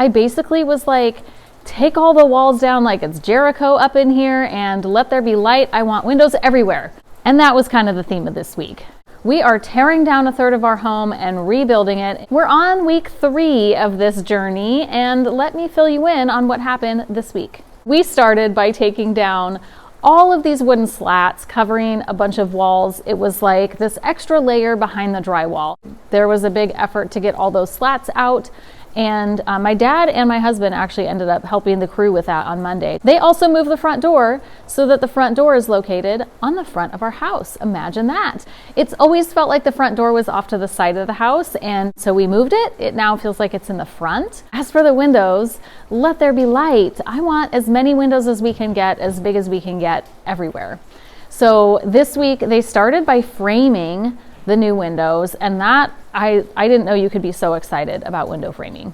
I basically was like, take all the walls down like it's Jericho up in here and let there be light. I want windows everywhere. And that was kind of the theme of this week. We are tearing down a third of our home and rebuilding it. We're on week 3 of this journey, and let me fill you in on what happened this week. We started by taking down all of these wooden slats covering a bunch of walls. It was like this extra layer behind the drywall. There was a big effort to get all those slats out. And my dad and my husband actually ended up helping the crew with that on Monday. They also moved the front door so that the front door is located on the front of our house. Imagine that. It's always felt like the front door was off to the side of the house, and so we moved it. It now feels like it's in the front. As for the windows, let there be light. I want as many windows as we can get, as big as we can get everywhere. So this week they started by framing the new windows, and that I didn't know you could be so excited about window framing.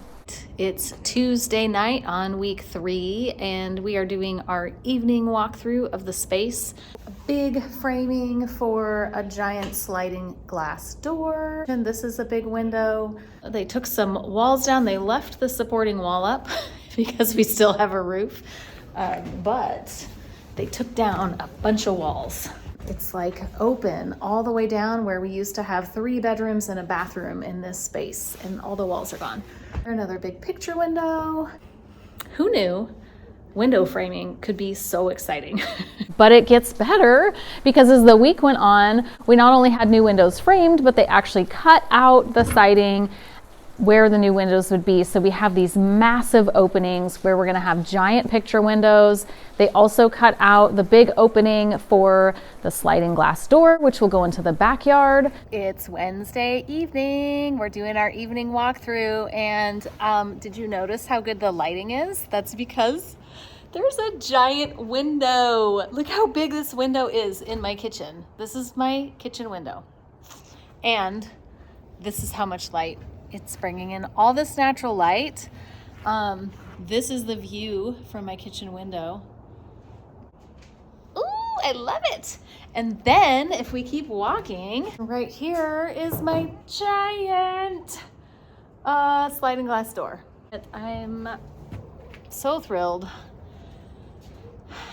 It's Tuesday night on week 3, and we are doing our evening walkthrough of the space. A big framing for a giant sliding glass door, and this is a big window. They took some walls down. They left the supporting wall up because we still have a roof, but they took down a bunch of walls. It's like open all the way down where we used to have 3 bedrooms and a bathroom in this space, and all the walls are gone. Another big picture window. Who knew window framing could be so exciting? But it gets better, because as the week went on, we not only had new windows framed, but they actually cut out the siding where the new windows would be. So we have these massive openings where we're going to have giant picture windows. They also cut out the big opening for the sliding glass door, which will go into the backyard. It's Wednesday evening. We're doing our evening walkthrough, and did you notice how good the lighting is? That's because there's a giant window. Look how big this window is in my kitchen. This is my kitchen window, and this is how much light it's bringing in. All this natural light. This is the view from my kitchen window. Ooh, I love it. And then if we keep walking, right here is my giant sliding glass door. I'm so thrilled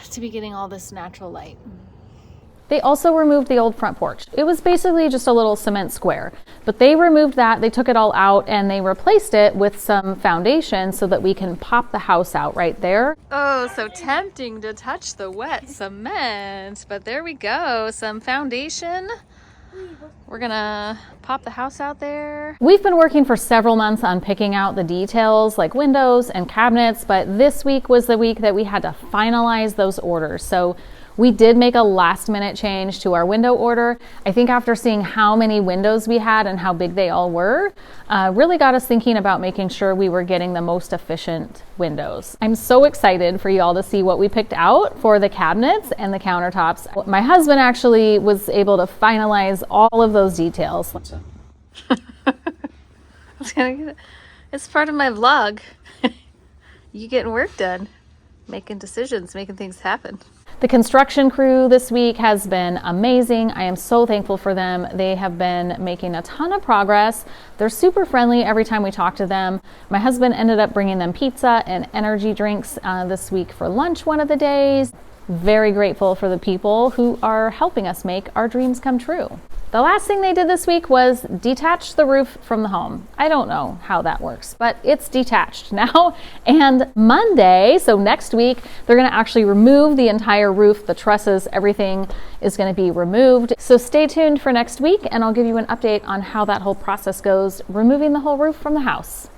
to be getting all this natural light. They also removed the old front porch. It was basically just a little cement square, but they removed that. They took it all out and they replaced it with some foundation so that we can pop the house out right there. Oh, so tempting to touch the wet cement, but there we go. Some foundation. We're gonna pop the house out there. We've been working for several months on picking out the details like windows and cabinets, but this week was the week that we had to finalize those orders. So we did make a last minute change to our window order. I think after seeing how many windows we had and how big they all were, really got us thinking about making sure we were getting the most efficient windows. I'm so excited for you all to see what we picked out for the cabinets and the countertops. My husband actually was able to finalize all of those details. It's part of my vlog. You getting work done, making decisions, making things happen. The construction crew this week has been amazing. I am so thankful for them. They have been making a ton of progress. They're super friendly every time we talk to them. My husband ended up bringing them pizza and energy drinks this week for lunch one of the days. Very grateful for the people who are helping us make our dreams come true. The last thing they did this week was detach the roof from the home. I don't know how that works, but it's detached now. And Monday, so next week, they're gonna actually remove the entire roof, the trusses, everything is gonna be removed. So stay tuned for next week and I'll give you an update on how that whole process goes, removing the whole roof from the house.